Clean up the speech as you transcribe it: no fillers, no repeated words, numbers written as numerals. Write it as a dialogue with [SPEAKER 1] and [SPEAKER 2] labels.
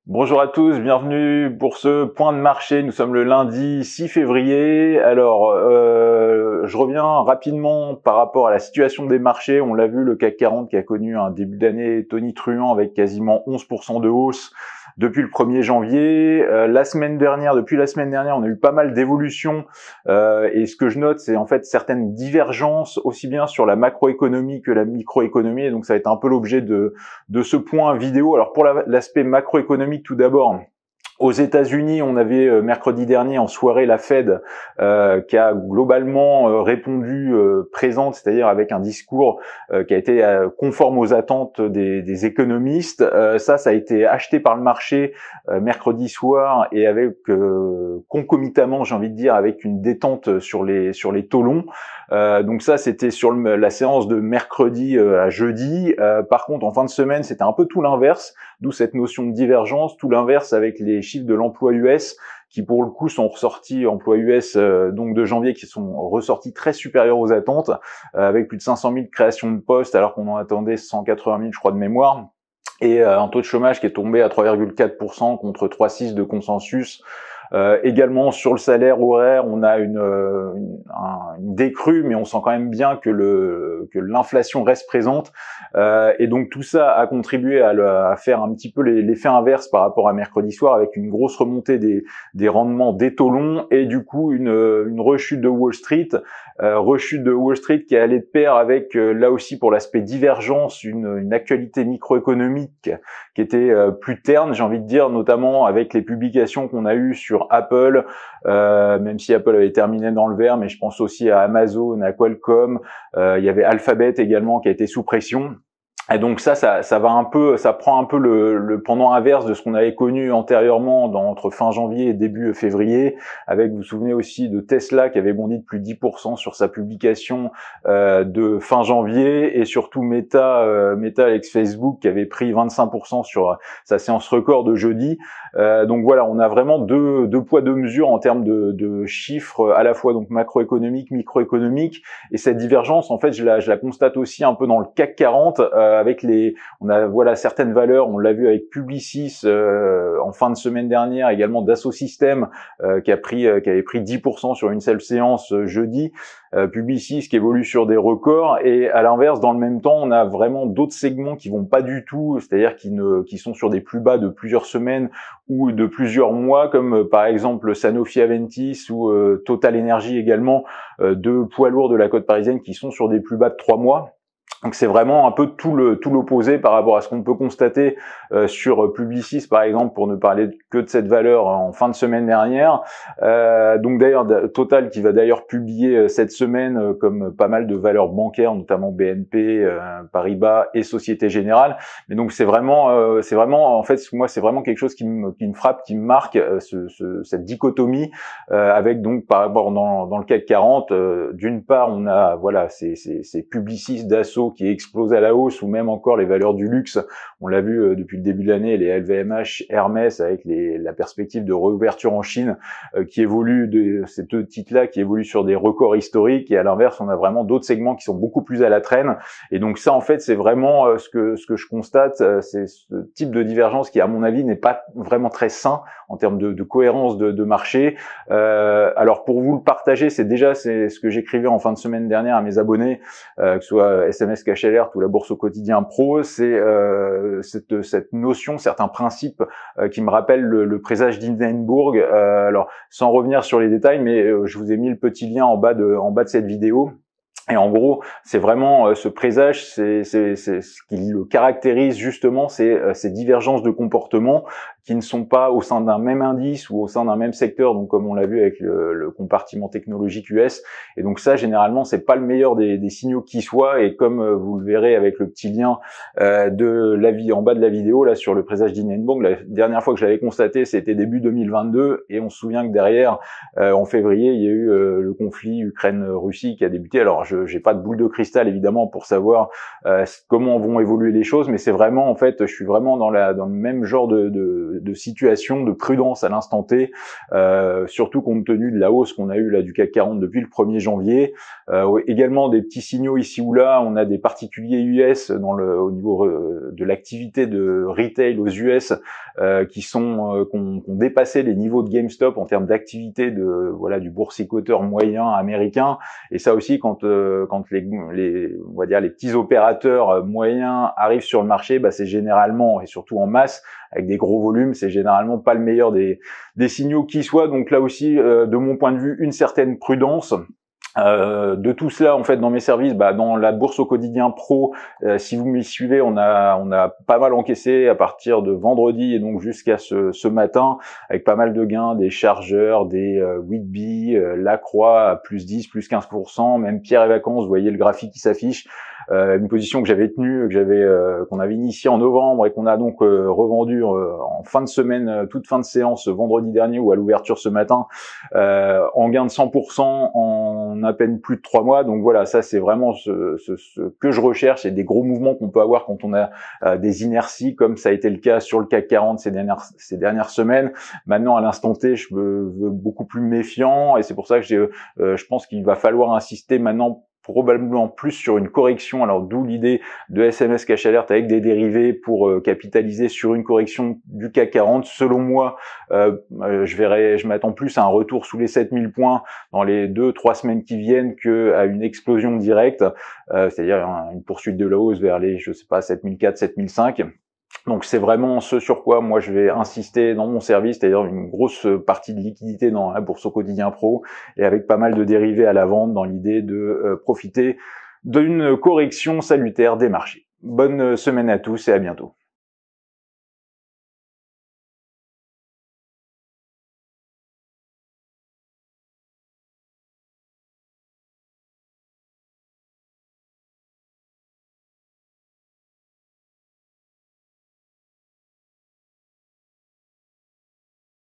[SPEAKER 1] Bonjour à tous, bienvenue pour ce point de marché. Nous sommes le lundi 6 février. Alors, je reviens rapidement par rapport à la situation des marchés. On l'a vu, le CAC 40 qui a connu un début d'année tonitruant avec quasiment 11% de hausse depuis le 1er janvier. Depuis la semaine dernière, on a eu pas mal d'évolutions. Et ce que je note, c'est en fait certaines divergences, aussi bien sur la macroéconomie que la microéconomie. Et donc, ça va être un peu l'objet de ce point vidéo. Alors, pour l'aspect macroéconomique, tout d'abord, aux États-Unis, on avait mercredi dernier en soirée la Fed qui a globalement répondu présente, c'est-à-dire avec un discours qui a été conforme aux attentes des économistes. Ça a été acheté par le marché mercredi soir et avec concomitamment, j'ai envie de dire, avec une détente sur les taux longs. Donc ça, c'était sur la séance de mercredi à jeudi. Par contre, en fin de semaine, c'était un peu tout l'inverse, d'où cette notion de divergence, tout l'inverse avec les chiffres de l'emploi US qui pour le coup sont ressortis, emploi US donc de janvier, qui sont ressortis très supérieurs aux attentes, avec plus de 500 000 créations de postes alors qu'on en attendait 180 000 je crois de mémoire, et un taux de chômage qui est tombé à 3,4% contre 3,6% de consensus. Également sur le salaire horaire, on a une décrue, mais on sent quand même bien que l'inflation reste présente, et donc tout ça a contribué à faire un petit peu l'effet inverse par rapport à mercredi soir, avec une grosse remontée des rendements des taux longs et du coup une rechute de Wall Street. Qui est allée de pair avec là aussi pour l'aspect divergence une actualité microéconomique qui était plus terne, j'ai envie de dire, notamment avec les publications qu'on a eues sur Apple, même si Apple avait terminé dans le vert, mais je pense aussi à Amazon, à Qualcomm, il y avait Alphabet également qui a été sous pression. Et donc ça prend un peu le pendant inverse de ce qu'on avait connu antérieurement entre fin janvier et début février, avec, vous vous souvenez aussi de Tesla qui avait bondi de plus de 10% sur sa publication de fin janvier, et surtout Meta avec Facebook qui avait pris 25% sur sa séance record de jeudi. Donc voilà, on a vraiment deux poids deux mesures en termes de chiffres, à la fois donc macroéconomiques, microéconomiques, et cette divergence en fait je la constate aussi un peu dans le CAC 40. On a certaines valeurs, on l'a vu avec Publicis en fin de semaine dernière, également Dassault Systèmes qui avait pris 10% sur une seule séance jeudi. Publicis qui évolue sur des records, et à l'inverse, dans le même temps, on a vraiment d'autres segments qui vont pas du tout, c'est-à-dire qui sont sur des plus bas de plusieurs semaines ou de plusieurs mois, comme par exemple Sanofi Aventis ou Total Energy également, deux poids lourds de la côte parisienne qui sont sur des plus bas de 3 mois. Donc c'est vraiment un peu tout l'opposé par rapport à ce qu'on peut constater sur Publicis par exemple, pour ne parler que de cette valeur en fin de semaine dernière. Donc d'ailleurs Total qui va d'ailleurs publier cette semaine comme pas mal de valeurs bancaires, notamment BNP, Paribas et Société Générale. Mais donc c'est vraiment en fait moi c'est vraiment quelque chose qui me frappe, qui me marque, cette dichotomie avec donc par rapport dans le CAC 40, d'une part on a ces Publicis, Dassault qui explose à la hausse, ou même encore les valeurs du luxe. On l'a vu depuis le début de l'année, les LVMH, Hermès, avec la perspective de réouverture en Chine qui évolue, ces deux titres-là qui évoluent sur des records historiques. Et à l'inverse, on a vraiment d'autres segments qui sont beaucoup plus à la traîne. Et donc ça, en fait, c'est vraiment ce que je constate, c'est ce type de divergence qui, à mon avis, n'est pas vraiment très sain en termes de cohérence de marché. Alors pour vous le partager, c'est ce que j'écrivais en fin de semaine dernière à mes abonnés, que ce soit SMS Cash Alert ou la Bourse au quotidien pro, c'est cette notion, certains principes qui me rappellent le présage d'Hindenburg. Alors sans revenir sur les détails, mais je vous ai mis le petit lien en bas de cette vidéo. Et en gros, c'est vraiment ce présage, c'est ce qui le caractérise justement, c'est ces divergences de comportement qui ne sont pas au sein d'un même indice ou au sein d'un même secteur, donc comme on l'a vu avec le compartiment technologique US. Et donc ça, généralement, c'est pas le meilleur des signaux qui soient. Et comme vous le verrez avec le petit lien en bas de la vidéo, là sur le présage d'Hindenburg, la dernière fois que je l'avais constaté, c'était début 2022, et on se souvient que derrière, en février, il y a eu le conflit Ukraine-Russie qui a débuté. Alors, j'ai pas de boule de cristal évidemment pour savoir comment vont évoluer les choses, mais c'est vraiment, en fait, je suis vraiment dans le même genre de situation, de prudence à l'instant T, surtout compte tenu de la hausse qu'on a eue là du CAC 40 depuis le 1er janvier. Également des petits signaux ici ou là, on a des particuliers US au niveau de l'activité de retail aux US qui ont dépassé les niveaux de GameStop en termes d'activité du boursicoteur moyen américain. Et ça aussi, quand on va dire les petits opérateurs moyens arrivent sur le marché, c'est généralement, et surtout en masse, avec des gros volumes, c'est généralement pas le meilleur des signaux qui soient. Donc là aussi, de mon point de vue, une certaine prudence. De tout cela, en fait, dans mes services, dans la bourse au quotidien pro, si vous m'y suivez, on a pas mal encaissé à partir de vendredi et donc jusqu'à ce matin, avec pas mal de gains, des chargeurs, des Whitby, Lacroix à plus 10, plus 15%, même Pierre et Vacances, vous voyez le graphique qui s'affiche. Une position que j'avais tenue, qu'on avait initiée en novembre et qu'on a donc revendu en fin de semaine, toute fin de séance vendredi dernier ou à l'ouverture ce matin, en gain de 100% en à peine plus de 3 mois. Donc voilà, ça c'est vraiment ce que je recherche, et des gros mouvements qu'on peut avoir quand on a des inerties, comme ça a été le cas sur le CAC 40 ces dernières semaines. Maintenant, à l'instant T, je veux beaucoup plus méfiant, et c'est pour ça que je pense qu'il va falloir insister maintenant probablement plus sur une correction. Alors d'où l'idée de SMS Cash Alert avec des dérivés pour capitaliser sur une correction du CAC 40. Selon moi, je m'attends plus à un retour sous les 7000 points dans les 2-3 semaines qui viennent qu'à une explosion directe, c'est-à-dire une poursuite de la hausse vers les, 7004, 7005. Donc c'est vraiment ce sur quoi moi je vais insister dans mon service, c'est-à-dire une grosse partie de liquidité dans la bourse au quotidien pro, et avec pas mal de dérivés à la vente dans l'idée de profiter d'une correction salutaire des marchés. Bonne semaine à tous et à bientôt.